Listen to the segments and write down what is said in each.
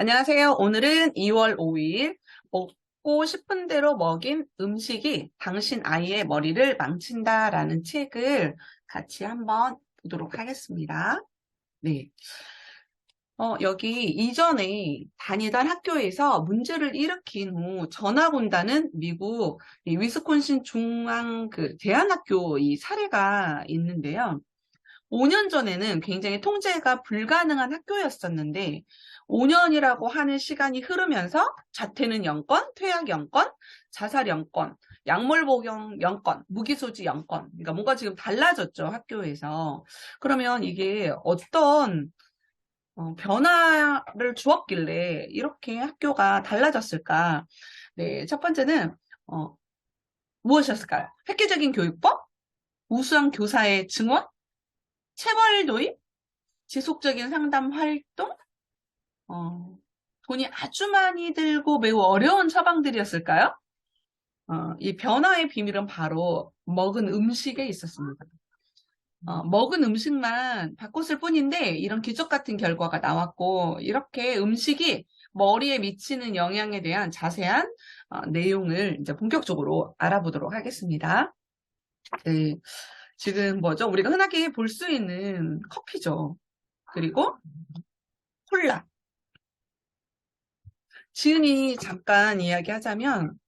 안녕하세요. 오늘은 2월 5일 먹고 싶은 대로 먹인 음식이 당신 아이의 머리를 망친다라는 책을 같이 한번 보도록 하겠습니다. 네. 여기 이전에 다니던 학교에서 문제를 일으킨 후 전학 온다는 미국 이 위스콘신 중앙 그 대안학교 이 사례가 있는데요. 5년 전에는 굉장히 통제가 불가능한 학교였었는데 5년이라고 하는 시간이 흐르면서 자퇴는 0건, 퇴학 0건, 자살 0건, 약물 복용 0건, 무기소지 0건. 그러니까 뭔가 지금 달라졌죠, 학교에서. 그러면 이게 어떤 변화를 주었길래 이렇게 학교가 달라졌을까? 네, 첫 번째는 무엇이었을까요? 획기적인 교육법, 우수한 교사의 증언, 체벌 도입, 지속적인 상담 활동, 어, 돈이 아주 많이 들고 매우 어려운 처방들이었을까요? 이 변화의 비밀은 바로 먹은 음식에 있었습니다. 먹은 음식만 바꿨을 뿐인데 이런 기적 같은 결과가 나왔고 이렇게 음식이 머리에 미치는 영향에 대한 자세한 내용을 이제 본격적으로 알아보도록 하겠습니다. 네, 지금 뭐죠? 우리가 흔하게 볼 수 있는 커피죠. 그리고 콜라. 지은이 잠깐 이야기하자면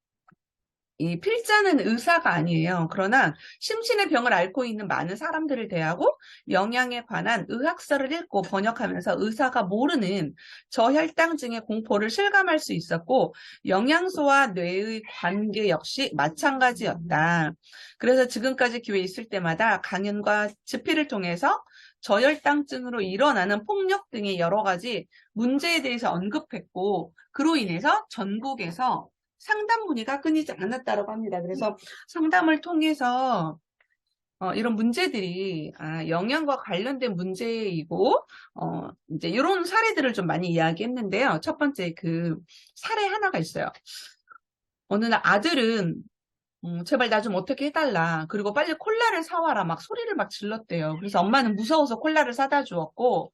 이 필자는 의사가 아니에요. 그러나 심신의 병을 앓고 있는 많은 사람들을 대하고 영양에 관한 의학서를 읽고 번역하면서 의사가 모르는 저혈당증의 공포를 실감할 수 있었고 영양소와 뇌의 관계 역시 마찬가지였다. 그래서 지금까지 기회 있을 때마다 강연과 집필을 통해서 저혈당증으로 일어나는 폭력 등의 여러 가지 문제에 대해서 언급했고 그로 인해서 전국에서 상담 문의가 끊이지 않았다고 합니다. 그래서 상담을 통해서 이런 문제들이 영양과 관련된 문제이고 이제 이런 사례들을 좀 많이 이야기했는데요. 첫 번째 그 사례 하나가 있어요. 어느 날 아들은 제발 나 좀 어떻게 해달라. 그리고 빨리 콜라를 사와라. 막 소리를 막 질렀대요. 그래서 엄마는 무서워서 콜라를 사다 주었고,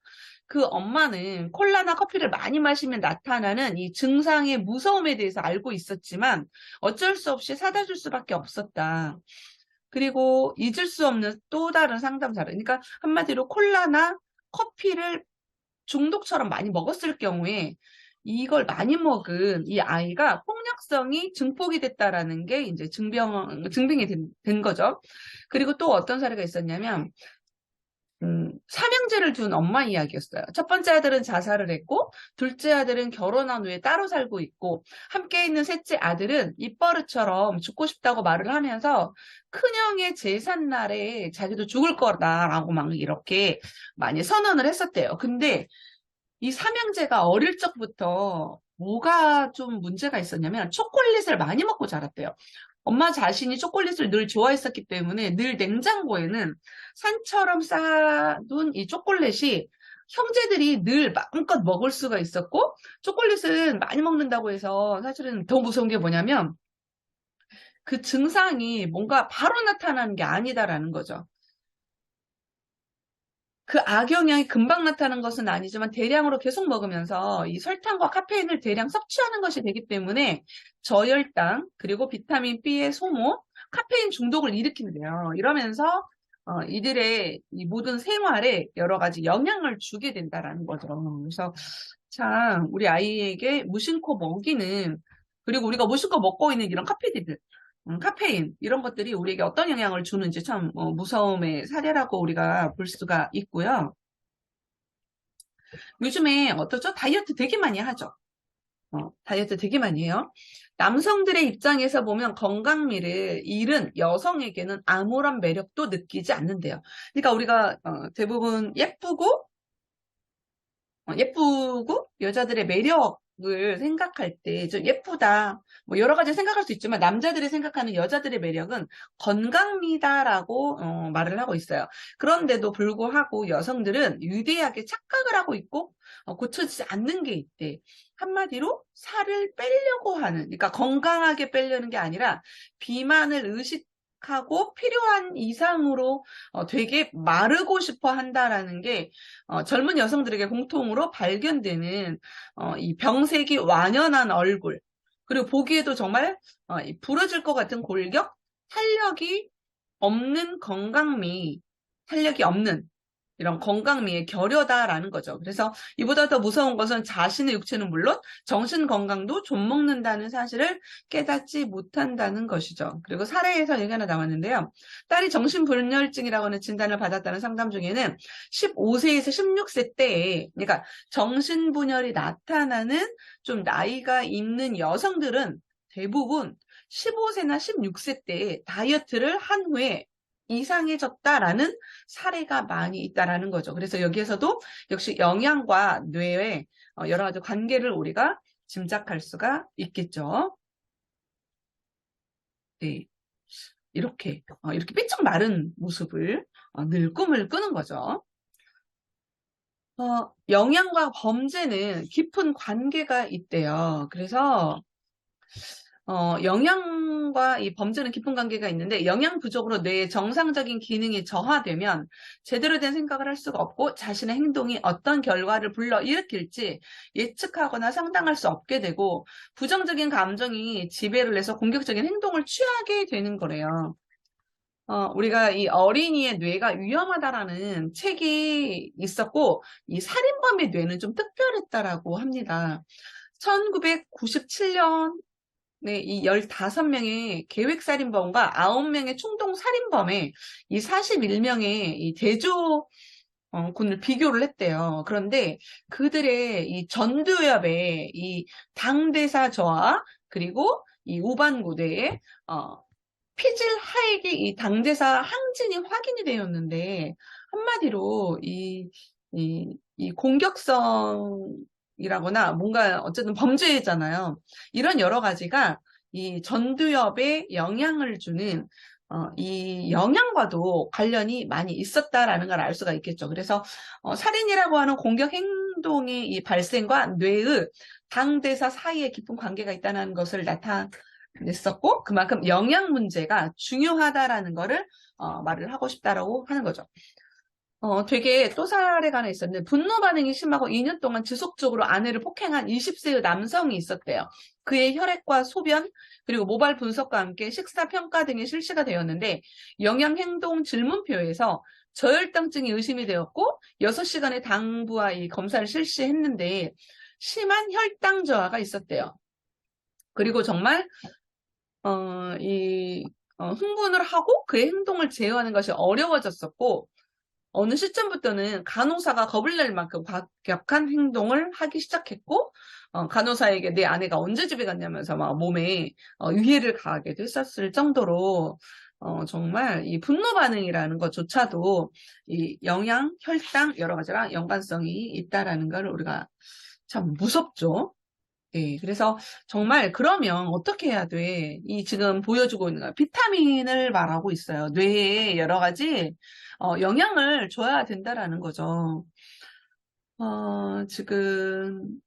그 엄마는 콜라나 커피를 많이 마시면 나타나는 이 증상의 무서움에 대해서 알고 있었지만 어쩔 수 없이 사다 줄 수밖에 없었다. 그리고 잊을 수 없는 또 다른 상담사를. 그러니까 한마디로 콜라나 커피를 중독처럼 많이 먹었을 경우에 이걸 많이 먹은 이 아이가 폭력성이 증폭이 됐다라는 게 이제 증빙이 된 거죠. 그리고 또 어떤 사례가 있었냐면, 삼형제를 둔 엄마 이야기였어요. 첫 번째 아들은 자살을 했고, 둘째 아들은 결혼한 후에 따로 살고 있고, 함께 있는 셋째 아들은 입버릇처럼 죽고 싶다고 말을 하면서 큰형의 제삿날에 자기도 죽을 거다라고 막 이렇게 많이 선언을 했었대요. 근데 이 삼형제가 어릴 적부터 뭐가 좀 문제가 있었냐면 초콜릿을 많이 먹고 자랐대요. 엄마 자신이 초콜릿을 늘 좋아했었기 때문에 늘 냉장고에는 산처럼 쌓아둔 이 초콜릿이 형제들이 늘 마음껏 먹을 수가 있었고 초콜릿은 많이 먹는다고 해서 사실은 더 무서운 게 뭐냐면 그 증상이 뭔가 바로 나타나는 게 아니다라는 거죠. 그 악영향이 금방 나타나는 것은 아니지만 대량으로 계속 먹으면서 이 설탕과 카페인을 대량 섭취하는 것이 되기 때문에 저혈당 그리고 비타민 B의 소모, 카페인 중독을 일으킨대요. 이러면서 이들의 이 모든 생활에 여러 가지 영향을 주게 된다라는 거죠. 그래서 참 우리 아이에게 무심코 먹이는 그리고 우리가 무심코 먹고 있는 이런 카페인들 카페인 이런 것들이 우리에게 어떤 영향을 주는지 참 무서움의 사례라고 우리가 볼 수가 있고요. 요즘에 어떠죠? 다이어트 되게 많이 하죠. 다이어트 되게 많이 해요. 남성들의 입장에서 보면 건강미를 잃은 여성에게는 아무런 매력도 느끼지 않는데요. 그러니까 우리가 대부분 예쁘고 여자들의 매력을 생각할 때 좀 예쁘다 뭐 여러 가지 생각할 수 있지만 남자들이 생각하는 여자들의 매력은 건강미다라고 말을 하고 있어요. 그런데도 불구하고 여성들은 유대하게 착각을 하고 있고 고쳐지지 않는 게 있대. 한마디로 살을 빼려고 하는 그러니까 건강하게 빼려는 게 아니라 비만을 부족하고 필요한 이상으로 되게 마르고 싶어 한다라는 게 젊은 여성들에게 공통으로 발견되는 이 병색이 완연한 얼굴, 그리고 보기에도 정말 이 부러질 것 같은 골격, 탄력이 없는 건강미, 탄력이 없는 이런 건강미의 결여다라는 거죠. 그래서 이보다 더 무서운 것은 자신의 육체는 물론 정신 건강도 좀먹는다는 사실을 깨닫지 못한다는 것이죠. 그리고 사례에서 얘기가 하나 나왔는데요. 딸이 정신분열증이라고 하는 진단을 받았다는 상담 중에는 15세에서 16세 때에, 그러니까 정신분열이 나타나는 좀 나이가 있는 여성들은 대부분 15세나 16세 때에 다이어트를 한 후에 이상해졌다라는 사례가 많이 있다라는 거죠. 그래서 여기에서도 역시 영양과 뇌의 여러 가지 관계를 우리가 짐작할 수가 있겠죠. 네. 이렇게 삐쩍 마른 모습을 늘 꿈을 꾸는 거죠. 영양과 범죄는 깊은 관계가 있대요. 그래서 영양과 이 범죄는 깊은 관계가 있는데 영양 부족으로 뇌의 정상적인 기능이 저하되면 제대로 된 생각을 할 수가 없고 자신의 행동이 어떤 결과를 불러일으킬지 예측하거나 상상할 수 없게 되고 부정적인 감정이 지배를 해서 공격적인 행동을 취하게 되는 거래요. 우리가 이 어린이의 뇌가 위험하다라는 책이 있었고 이 살인범의 뇌는 좀 특별했다라고 합니다. 1997년 네, 이 15명의 계획살인범과 9명의 충동살인범에 이 41명의 이 대조 군을 비교를 했대요. 그런데 그들의 이 전두엽의 이 당대사 저하 그리고 이 우반구대의 피질 하액의 이 당대사 항진이 확인이 되었는데 한마디로 이 공격성이라거나 뭔가 어쨌든 범죄잖아요. 이런 여러 가지가 이 전두엽에 영향을 주는 이 영양과도 관련이 많이 있었다라는 걸 알 수가 있겠죠. 그래서 살인이라고 하는 공격 행동의 이 발생과 뇌의 당대사 사이에 깊은 관계가 있다는 것을 나타냈었고 그만큼 영양 문제가 중요하다라는 거를 말을 하고 싶다라고 하는 거죠. 되게 또 사례가 하나 있었는데 분노 반응이 심하고 2년 동안 지속적으로 아내를 폭행한 20세의 남성이 있었대요. 그의 혈액과 소변 그리고 모발 분석과 함께 식사 평가 등이 실시가 되었는데 영양 행동 질문표에서 저혈당증이 의심이 되었고 6시간의 당부와 이 검사를 실시했는데 심한 혈당 저하가 있었대요. 그리고 정말 흥분을 하고 그의 행동을 제어하는 것이 어려워졌었고 어느 시점부터는 간호사가 겁을 낼 만큼 과격한 행동을 하기 시작했고 간호사에게 내 아내가 언제 집에 갔냐면서 막 몸에 위해를 가하기도 했었을 정도로 정말 이 분노 반응이라는 것조차도 이 영양, 혈당 여러 가지랑 연관성이 있다라는 걸 우리가 참 무섭죠. 네, 그래서 정말 그러면 어떻게 해야 돼? 이 지금 보여주고 있는 거 비타민을 말하고 있어요. 뇌에 여러 가지 영양을 줘야 된다라는 거죠. 지금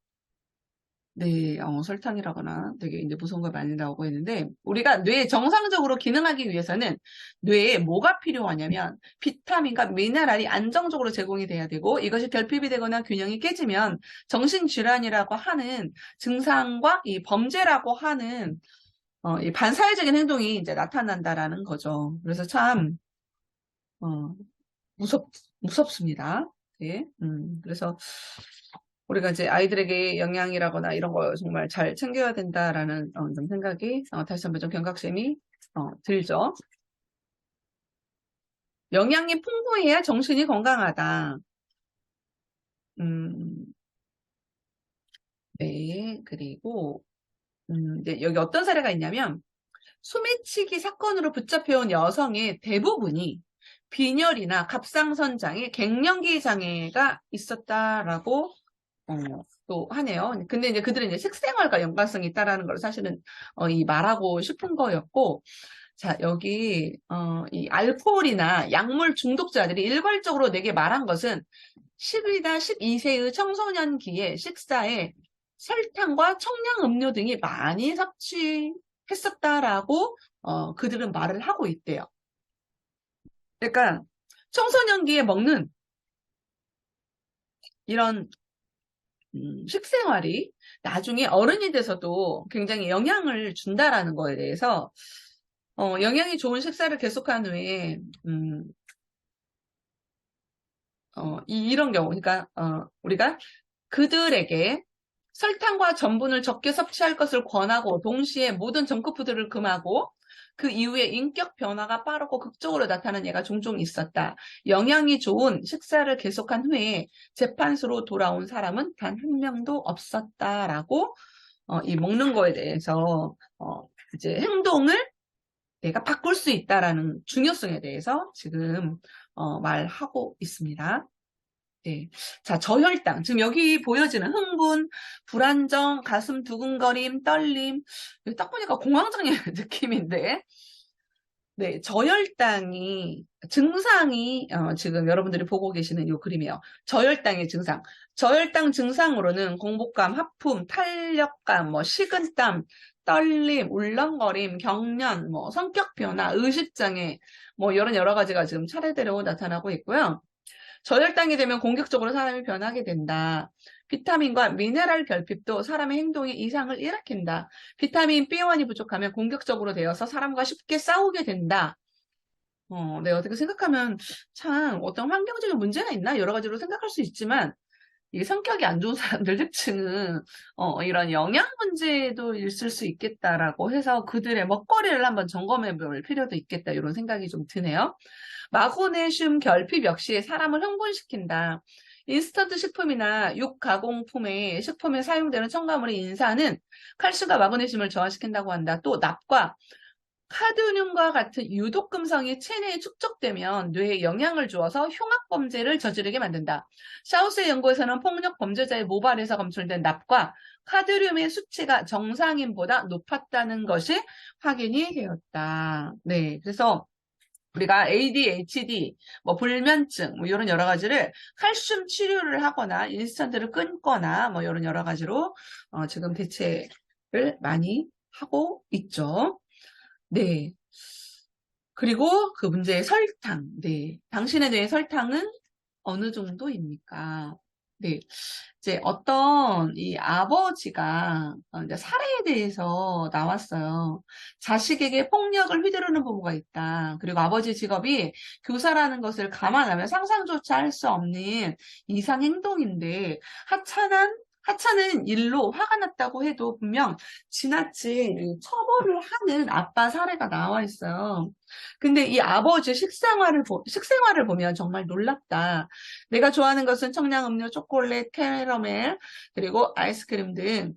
네, 설탕이라거나 되게 이제 무서운 거 많이 나오고 있는데, 우리가 뇌에 정상적으로 기능하기 위해서는 뇌에 뭐가 필요하냐면, 비타민과 미네랄이 안정적으로 제공이 돼야 되고, 이것이 결핍이 되거나 균형이 깨지면 정신질환이라고 하는 증상과 이 범죄라고 하는, 이 반사회적인 행동이 이제 나타난다라는 거죠. 그래서 참, 무섭습니다. 네, 그래서, 우리가 이제 아이들에게 영양이라거나 이런 거 정말 잘 챙겨야 된다라는 좀 생각이 다시 한번 좀 경각심이 들죠. 영양이 풍부해야 정신이 건강하다. 네, 그리고 네, 여기 어떤 사례가 있냐면 소매치기 사건으로 붙잡혀온 여성의 대부분이 빈혈이나 갑상선장애, 갱년기 장애가 있었다라고 또 하네요. 근데 이제 그들은 이제 식생활과 연관성이 있다라는 걸 사실은 이 말하고 싶은 거였고, 자 여기 이 알코올이나 약물 중독자들이 일괄적으로 내게 말한 것은 10이나 12세의 청소년기에 식사에 설탕과 청량 음료 등이 많이 섭취했었다라고 그들은 말을 하고 있대요. 그러니까 청소년기에 먹는 이런 식생활이 나중에 어른이 돼서도 굉장히 영향을 준다라는 거에 대해서 영양이 좋은 식사를 계속한 후에 이런 경우, 그러니까 우리가 그들에게 설탕과 전분을 적게 섭취할 것을 권하고 동시에 모든 정크푸드를 금하고 그 이후에 인격 변화가 빠르고 극적으로 나타나는 예가 종종 있었다. 영양이 좋은 식사를 계속한 후에 재판소로 돌아온 사람은 단 한 명도 없었다라고 이 먹는 거에 대해서 이제 행동을 내가 바꿀 수 있다라는 중요성에 대해서 지금 말하고 있습니다. 네. 자, 저혈당. 지금 여기 보여지는 흥분, 불안정, 가슴 두근거림, 떨림. 딱 보니까 공황장애 느낌인데. 네, 저혈당이, 증상이, 지금 여러분들이 보고 계시는 이 그림이에요. 저혈당의 증상. 저혈당 증상으로는 공복감, 하품, 탄력감, 식은땀, 떨림, 울렁거림, 경련, 성격 변화, 의식장애, 이런 여러 가지가 지금 차례대로 나타나고 있고요. 저혈당이 되면 공격적으로 사람이 변하게 된다. 비타민과 미네랄 결핍도 사람의 행동에 이상을 일으킨다. 비타민 B1이 부족하면 공격적으로 되어서 사람과 쉽게 싸우게 된다. 네, 어떻게 생각하면 참 어떤 환경적인 문제가 있나 여러 가지로 생각할 수 있지만 이 성격이 안 좋은 사람들 특징은 이런 영양 문제도 있을 수 있겠다라고 해서 그들의 먹거리를 한번 점검해 볼 필요도 있겠다 이런 생각이 좀 드네요. 마그네슘 결핍 역시 사람을 흥분시킨다. 인스턴트 식품이나 육가공품의 식품에 사용되는 첨가물의 인산은 칼슘과 마그네슘을 저하시킨다고 한다. 또 납과 카드뮴과 같은 유독금성이 체내에 축적되면 뇌에 영향을 주어서 흉악범죄를 저지르게 만든다. 샤우스의 연구에서는 폭력 범죄자의 모발에서 검출된 납과 카드뮴의 수치가 정상인보다 높았다는 것이 확인이 되었다. 네, 그래서 우리가 ADHD, 불면증, 이런 여러 가지를 칼슘 치료를 하거나 인스턴트를 끊거나 이런 여러 가지로 지금 대책을 많이 하고 있죠. 네. 그리고 그 문제의 설탕. 네. 당신의 뇌의 설탕은 어느 정도입니까? 네. 이제 어떤 이 아버지가 이제 사례에 대해서 나왔어요. 자식에게 폭력을 휘두르는 부모가 있다. 그리고 아버지 직업이 교사라는 것을 감안하면 상상조차 할 수 없는 이상 행동인데 하찮은 일로 화가 났다고 해도 분명 지나친 이 처벌을 하는 아빠 사례가 나와 있어요. 근데 이 아버지 식생활을 보면 정말 놀랍다. 내가 좋아하는 것은 청량음료, 초콜릿, 캐러멜, 그리고 아이스크림 등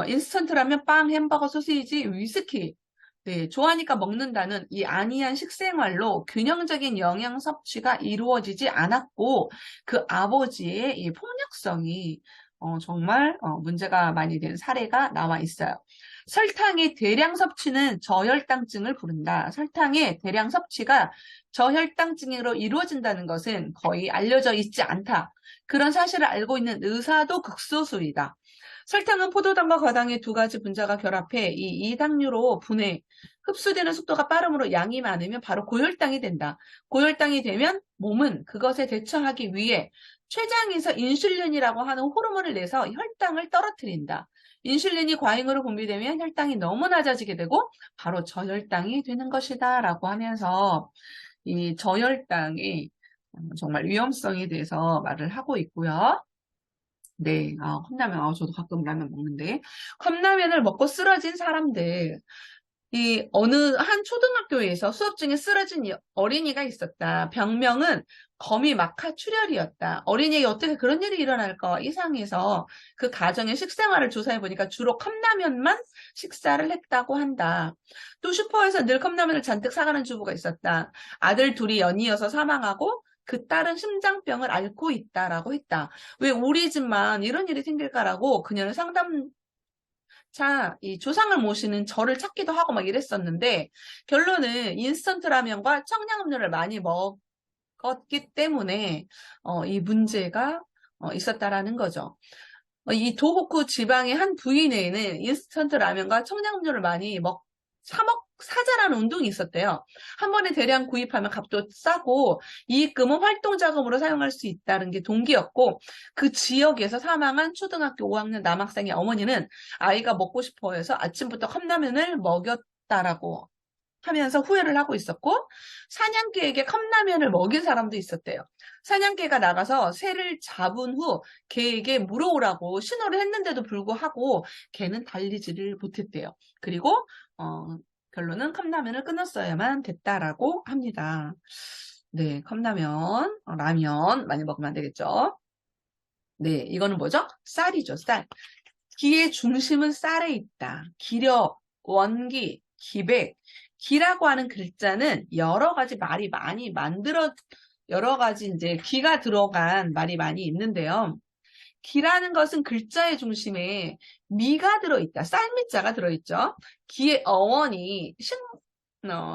인스턴트라면 빵, 햄버거, 소시지, 위스키. 네, 좋아하니까 먹는다는 이 안이한 식생활로 균형적인 영양 섭취가 이루어지지 않았고 그 아버지의 이 폭력성이 정말 문제가 많이 된 사례가 나와 있어요. 설탕의 대량 섭취는 저혈당증을 부른다. 설탕의 대량 섭취가 저혈당증으로 이루어진다는 것은 거의 알려져 있지 않다. 그런 사실을 알고 있는 의사도 극소수이다. 설탕은 포도당과 과당의 두 가지 분자가 결합해 이 이당류로 흡수되는 속도가 빠르므로 양이 많으면 바로 고혈당이 된다. 고혈당이 되면 몸은 그것에 대처하기 위해 췌장에서 인슐린이라고 하는 호르몬을 내서 혈당을 떨어뜨린다. 인슐린이 과잉으로 분비되면 혈당이 너무 낮아지게 되고 바로 저혈당이 되는 것이다 라고 하면서 이 저혈당의 정말 위험성에 대해서 말을 하고 있고요. 네, 컵라면, 저도 가끔 라면 먹는데 컵라면을 먹고 쓰러진 사람들 이 어느 한 초등학교에서 수업 중에 쓰러진 어린이가 있었다. 병명은 거미막하 출혈이었다. 어린이에게 어떻게 그런 일이 일어날까 이상해서 그 가정의 식생활을 조사해 보니까 주로 컵라면만 식사를 했다고 한다. 또 슈퍼에서 늘 컵라면을 잔뜩 사가는 주부가 있었다. 아들 둘이 연이어서 사망하고 그 딸은 심장병을 앓고 있다라고 했다. 왜 우리 집만 이런 일이 생길까라고 그녀는 이 조상을 모시는 절을 찾기도 하고 막 이랬었는데 결론은 인스턴트 라면과 청량음료를 많이 먹었기 때문에 이 문제가 있었다라는 거죠. 이 도호쿠 지방의 한 부인에는 인스턴트 라면과 청량음료를 많이 3억 사자라는 운동이 있었대요. 한 번에 대량 구입하면 값도 싸고 이익금은 활동자금으로 사용할 수 있다는 게 동기였고 그 지역에서 사망한 초등학교 5학년 남학생의 어머니는 아이가 먹고 싶어 해서 아침부터 컵라면을 먹였다라고 하면서 후회를 하고 있었고 사냥개에게 컵라면을 먹인 사람도 있었대요. 사냥개가 나가서 새를 잡은 후 개에게 물어오라고 신호를 했는데도 불구하고 개는 달리지를 못했대요. 그리고 결론은 컵라면을 끊었어야만 됐다라고 합니다. 네, 컵라면, 라면 많이 먹으면 안 되겠죠. 네, 이거는 뭐죠? 쌀이죠, 쌀. 기의 중심은 쌀에 있다. 기력, 원기, 기백. 기라고 하는 글자는 여러 가지 말이 많이 여러 가지 이제 기가 들어간 말이 많이 있는데요. 기라는 것은 글자의 중심에 미가 들어있다. 쌀미자가 들어있죠. 기의 어원이,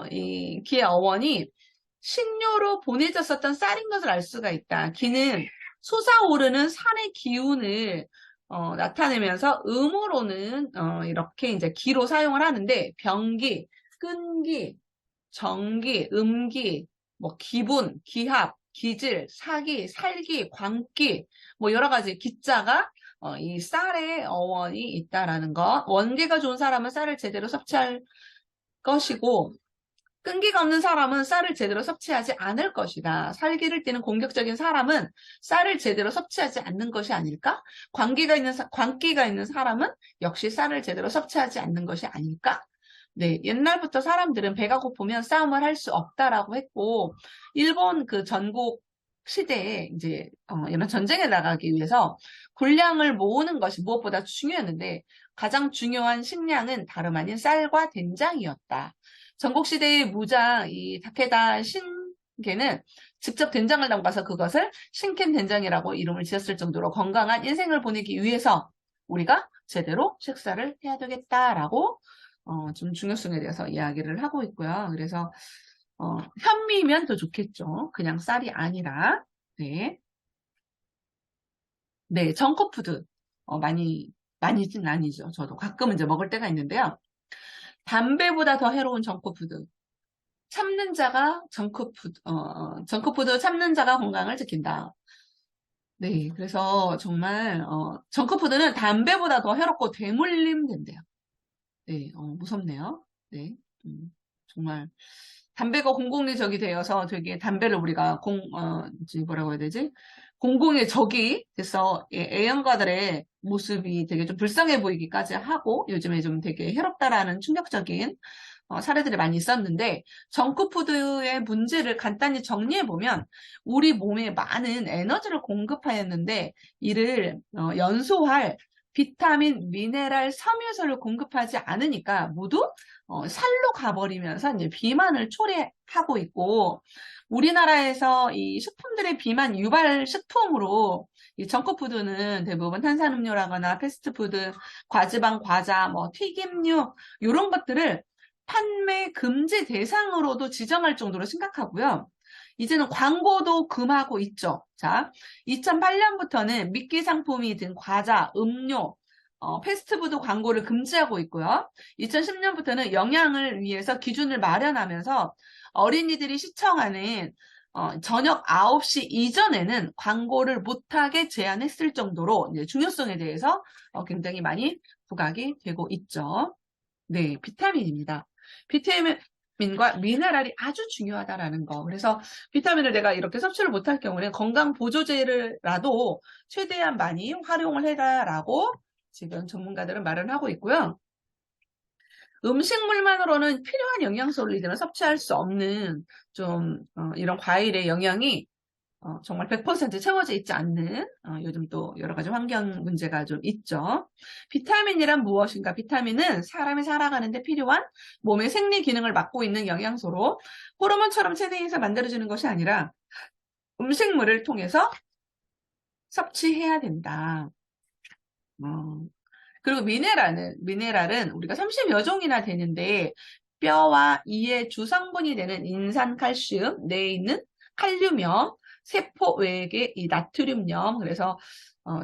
이 기의 어원이 신료로 보내졌었던 쌀인 것을 알 수가 있다. 기는 솟아오르는 산의 기운을 나타내면서 음으로는 이렇게 이제 기로 사용을 하는데 병기, 끈기, 정기, 음기, 뭐 기분, 기합, 기질, 사기, 살기, 광기 뭐 여러 가지 기자가 이 쌀의 어원이 있다라는 거. 원기가 좋은 사람은 쌀을 제대로 섭취할 것이고 끈기가 없는 사람은 쌀을 제대로 섭취하지 않을 것이다. 살기를 띠는 공격적인 사람은 쌀을 제대로 섭취하지 않는 것이 아닐까? 광기가 있는 사람은 역시 쌀을 제대로 섭취하지 않는 것이 아닐까? 네, 옛날부터 사람들은 배가 고프면 싸움을 할 수 없다라고 했고, 일본 그 전국 시대에 이제 이런 전쟁에 나가기 위해서 군량을 모으는 것이 무엇보다 중요했는데 가장 중요한 식량은 다름 아닌 쌀과 된장이었다. 전국시대의 무장, 이 다케다 신게는 직접 된장을 담가서 그것을 신캔 된장이라고 이름을 지었을 정도로 건강한 인생을 보내기 위해서 우리가 제대로 식사를 해야 되겠다라고 좀 중요성에 대해서 이야기를 하고 있고요. 그래서 현미면 더 좋겠죠. 그냥 쌀이 아니라. 네. 네, 정크푸드. 많이진 아니죠. 저도 가끔 이제 먹을 때가 있는데요. 담배보다 더 해로운 정크푸드. 참는 자가 정크푸드 참는 자가 건강을 지킨다. 네, 그래서 정말, 정크푸드는 담배보다 더 해롭고 대물림 된대요. 네, 무섭네요. 네, 정말. 담배가 공공의 적이 되어서 되게 담배를 우리가 이제 뭐라고 해야 되지? 공공의 적이 돼서 애연가들의 모습이 되게 좀 불쌍해 보이기까지 하고 요즘에 좀 되게 해롭다라는 충격적인 사례들이 많이 있었는데 정크푸드의 문제를 간단히 정리해보면 우리 몸에 많은 에너지를 공급하였는데 이를 연소할 비타민, 미네랄, 섬유소를 공급하지 않으니까 모두 살로 가버리면서 이제 비만을 초래하고 있고 우리나라에서 이 식품들의 비만 유발 식품으로 이 정크푸드는 대부분 탄산음료라거나 패스트푸드, 과지방 과자, 뭐 튀김류 이런 것들을 판매 금지 대상으로도 지정할 정도로 심각하고요. 이제는 광고도 금하고 있죠. 자, 2008년부터는 미끼 상품이든 과자, 음료, 패스트푸드 광고를 금지하고 있고요. 2010년부터는 영양을 위해서 기준을 마련하면서 어린이들이 시청하는 저녁 9시 이전에는 광고를 못하게 제한했을 정도로 이제 중요성에 대해서 굉장히 많이 부각이 되고 있죠. 네, 비타민입니다. 비타민과 미네랄이 아주 중요하다라는 거. 그래서 비타민을 내가 이렇게 섭취를 못할 경우는 건강 보조제라도 최대한 많이 활용을 해라라고 지금 전문가들은 말을 하고 있고요. 음식물만으로는 필요한 영양소를 이제는 섭취할 수 없는 좀 이런 과일의 영양이 정말 100% 채워져 있지 않는 요즘 또 여러 가지 환경 문제가 좀 있죠. 비타민이란 무엇인가? 비타민은 사람이 살아가는데 필요한 몸의 생리 기능을 맡고 있는 영양소로 호르몬처럼 체내에서 만들어지는 것이 아니라 음식물을 통해서 섭취해야 된다. 그리고 미네랄은 우리가 30여 종이나 되는데 뼈와 이의 주성분이 되는 인산, 칼슘, 뇌에 있는 칼륨염, 세포 외액의 이 나트륨염, 그래서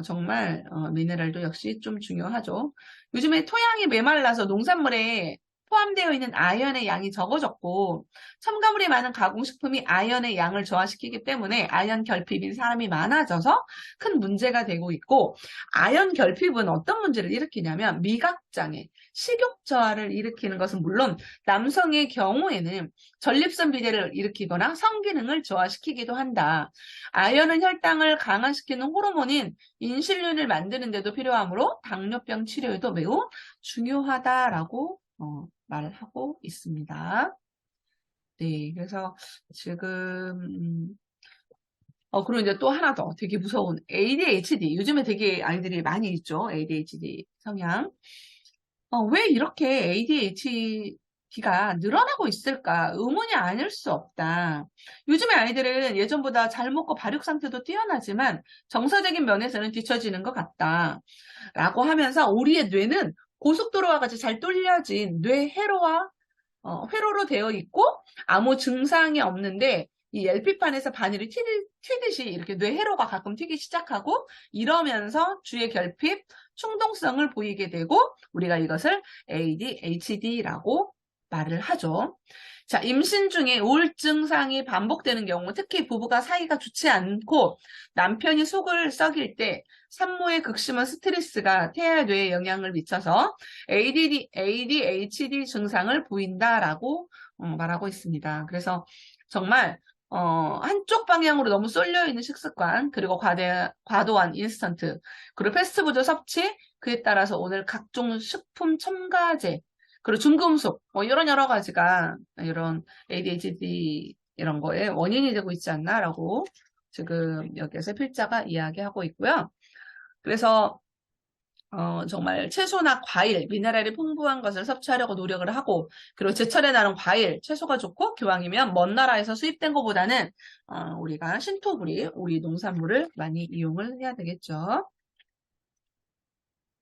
정말 미네랄도 역시 좀 중요하죠. 요즘에 토양이 메말라서 농산물에 포함되어 있는 아연의 양이 적어졌고 첨가물이 많은 가공식품이 아연의 양을 저하시키기 때문에 아연 결핍인 사람이 많아져서 큰 문제가 되고 있고 아연 결핍은 어떤 문제를 일으키냐면 미각장애, 식욕 저하를 일으키는 것은 물론 남성의 경우에는 전립선 비대를 일으키거나 성기능을 저하시키기도 한다. 아연은 혈당을 강화시키는 호르몬인 인슐린을 만드는 데도 필요하므로 당뇨병 치료에도 매우 중요하다라고 말을 하고 있습니다. 네, 그래서 지금 그리고 이제 또 하나 더 되게 무서운 ADHD. 요즘에 되게 아이들이 많이 있죠. ADHD 성향. 왜 이렇게 ADHD가 늘어나고 있을까? 의문이 아닐 수 없다. 요즘의 아이들은 예전보다 잘 먹고 발육 상태도 뛰어나지만 정서적인 면에서는 뒤처지는 것 같다. 라고 하면서 우리의 뇌는 고속도로와 같이 잘 뚫려진 회로로 되어 있고 아무 증상이 없는데 이 LP판에서 바늘이 튀듯이 이렇게 뇌회로가 가끔 튀기 시작하고 이러면서 주의 결핍, 충동성을 보이게 되고 우리가 이것을 ADHD라고 말을 하죠. 자, 임신 중에 우울증 상이 반복되는 경우, 특히 부부가 사이가 좋지 않고 남편이 속을 썩일 때 산모의 극심한 스트레스가 태아 뇌에 영향을 미쳐서 ADHD 증상을 보인다라고 말하고 있습니다. 그래서 정말 한쪽 방향으로 너무 쏠려 있는 식습관, 그리고 과도한 인스턴트, 그리고 패스트푸드 섭취, 그에 따라서 오늘 각종 식품 첨가제, 그리고 중금속, 이런 여러 가지가 이런 ADHD 이런 거에 원인이 되고 있지 않나라고 지금 여기에서 필자가 이야기하고 있고요. 그래서 정말 채소나 과일, 미네랄이 풍부한 것을 섭취하려고 노력을 하고, 그리고 제철에 나는 과일, 채소가 좋고, 기왕이면 먼 나라에서 수입된 것보다는, 우리가 신토부리, 우리 농산물을 많이 이용을 해야 되겠죠.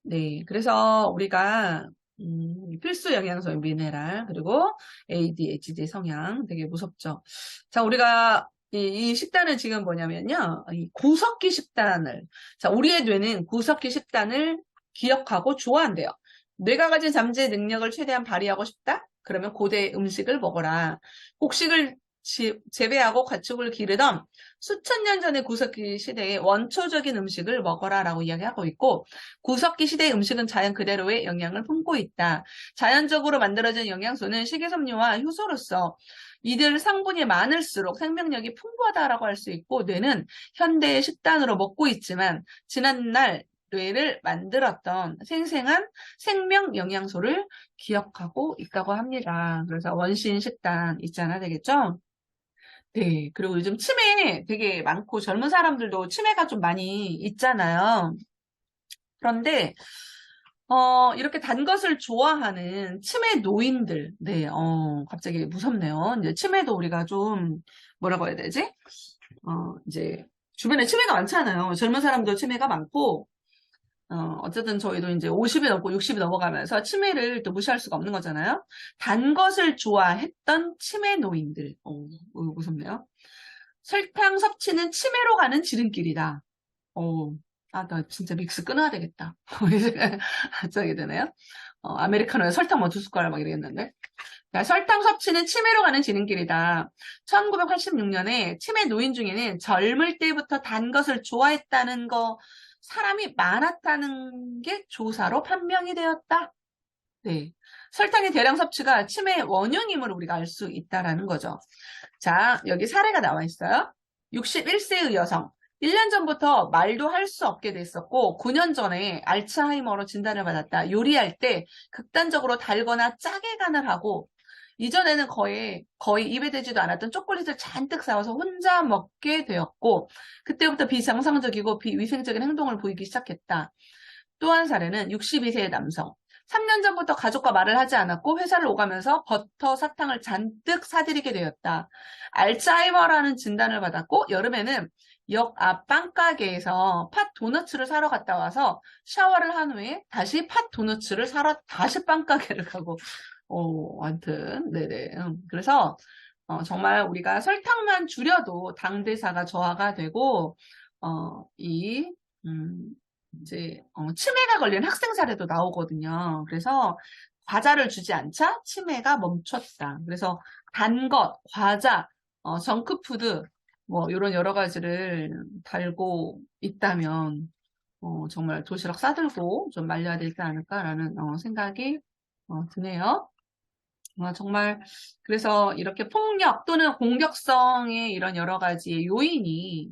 네. 그래서 우리가, 필수 영양소, 미네랄, 그리고 ADHD 성향 되게 무섭죠. 자, 우리가 이 식단은 지금 뭐냐면요. 이 구석기 식단을, 자, 우리의 뇌는 구석기 식단을 기억하고 좋아한대요. 뇌가 가진 잠재 능력을 최대한 발휘하고 싶다? 그러면 고대 음식을 먹어라. 곡식을 재배하고 가축을 기르던 수천 년 전의 구석기 시대의 원초적인 음식을 먹어라라고 이야기하고 있고 구석기 시대의 음식은 자연 그대로의 영양을 품고 있다. 자연적으로 만들어진 영양소는 식이섬유와 효소로서 이들 성분이 많을수록 생명력이 풍부하다라고 할 수 있고 뇌는 현대의 식단으로 먹고 있지만 지난날 뇌를 만들었던 생생한 생명 영양소를 기억하고 있다고 합니다. 그래서 원시인 식단 있잖아 되겠죠? 네. 그리고 요즘 치매 되게 많고 젊은 사람들도 치매가 좀 많이 있잖아요. 그런데 이렇게 단 것을 좋아하는 치매 노인들, 네, 갑자기 무섭네요. 이제 치매도 우리가 좀, 뭐라고 해야 되지? 이제, 주변에 치매가 많잖아요. 젊은 사람도 치매가 많고, 어쨌든 저희도 이제 50이 넘고 60이 넘어가면서 치매를 또 무시할 수가 없는 거잖아요. 단 것을 좋아했던 치매 노인들, 무섭네요. 설탕 섭취는 치매로 가는 지름길이다. 나 진짜 믹스 끊어야 되겠다. 갑자기 되네요. 아메리카노에 설탕 뭐 2숟가락 막 이러겠는데. 자, 설탕 섭취는 치매로 가는 지름길이다. 1986년에 치매 노인 중에는 젊을 때부터 단 것을 좋아했다는 사람이 많았다는 게 조사로 판명이 되었다. 네. 설탕의 대량 섭취가 치매의 원흉임을 우리가 알 수 있다라는 거죠. 자, 여기 사례가 나와 있어요. 61세의 여성. 1년 전부터 말도 할 수 없게 됐었고 9년 전에 알츠하이머로 진단을 받았다. 요리할 때 극단적으로 달거나 짜게 간을 하고 이전에는 거의 입에 대지도 않았던 초콜릿을 잔뜩 사와서 혼자 먹게 되었고 그때부터 비정상적이고 비위생적인 행동을 보이기 시작했다. 또 한 사례는 62세의 남성. 3년 전부터 가족과 말을 하지 않았고 회사를 오가면서 버터, 사탕을 잔뜩 사들이게 되었다. 알츠하이머라는 진단을 받았고 여름에는 역 앞 빵가게에서 팥 도너츠를 사러 갔다 와서 샤워를 한 후에 다시 팥 도너츠를 사러 다시 빵가게를 가고 아무튼 네네. 그래서 정말 우리가 설탕만 줄여도 당대사가 저하가 되고 이 이제 치매가 걸린 학생 사례도 나오거든요. 그래서 과자를 주지 않자 치매가 멈췄다. 그래서 단 것, 과자, 정크푸드, 뭐, 이런 여러 가지를 달고 있다면, 정말 도시락 싸들고 좀 말려야 되지 않을까라는 생각이 드네요. 정말 그래서 이렇게 폭력 또는 공격성의 이런 여러 가지 요인이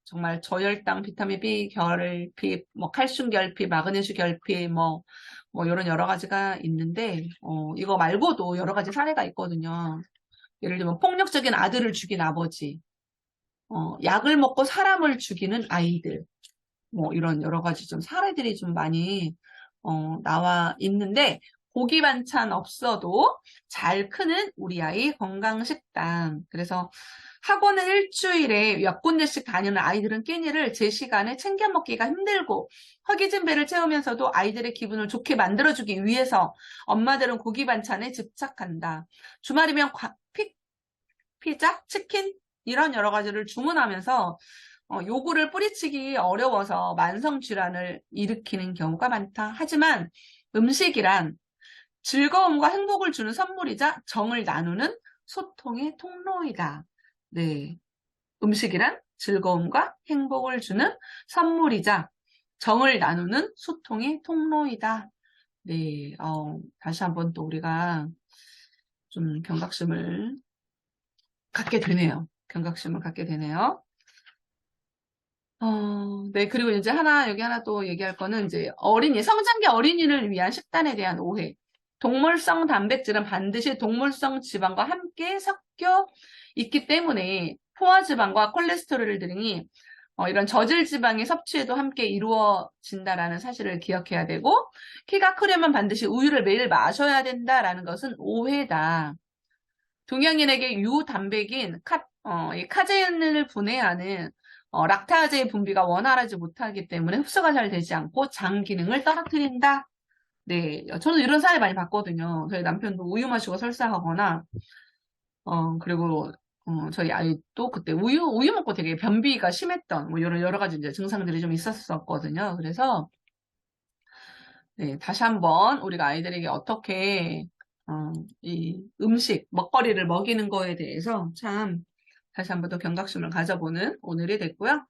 정말 저혈당, 비타민 B 결핍, 뭐 칼슘 결핍, 마그네슘 결핍, 뭐 이런 여러 가지가 있는데 이거 말고도 여러 가지 사례가 있거든요. 예를 들면 폭력적인 아들을 죽인 아버지, 약을 먹고 사람을 죽이는 아이들, 뭐 이런 여러 가지 좀 사례들이 좀 많이 나와 있는데 고기 반찬 없어도 잘 크는 우리 아이 건강식단. 그래서 학원을 일주일에 몇 군데씩 다니는 아이들은 끼니를 제 시간에 챙겨 먹기가 힘들고 허기진 배를 채우면서도 아이들의 기분을 좋게 만들어주기 위해서 엄마들은 고기 반찬에 집착한다. 주말이면 피자, 치킨 이런 여러 가지를 주문하면서 요구를 뿌리치기 어려워서 만성 질환을 일으키는 경우가 많다. 하지만 음식이란 즐거움과 행복을 주는 선물이자 정을 나누는 소통의 통로이다. 네. 음식이란 즐거움과 행복을 주는 선물이자 정을 나누는 소통의 통로이다. 네. 다시 한번 또 우리가 좀 경각심을 갖게 되네요. 경각심을 갖게 되네요. 네, 그리고 이제 여기 하나 또 얘기할 거는 이제 성장기 어린이를 위한 식단에 대한 오해. 동물성 단백질은 반드시 동물성 지방과 함께 섞여 있기 때문에 포화지방과 콜레스테롤 등이 이런 저질 지방의 섭취에도 함께 이루어진다라는 사실을 기억해야 되고, 키가 크려면 반드시 우유를 매일 마셔야 된다라는 것은 오해다. 동양인에게 유단백인 이 카제인을 분해하는 락타제의 분비가 원활하지 못하기 때문에 흡수가 잘 되지 않고 장 기능을 떨어뜨린다. 네, 저는 이런 사례 많이 봤거든요. 저희 남편도 우유 마시고 설사하거나, 그리고 저희 아이도 그때 우유 먹고 되게 변비가 심했던 뭐 여러 가지 이제 증상들이 좀 있었었거든요. 그래서 네, 다시 한번 우리가 아이들에게 어떻게 이 음식, 먹거리를 먹이는 거에 대해서 참 다시 한번 더 경각심을 가져보는 오늘이 됐고요.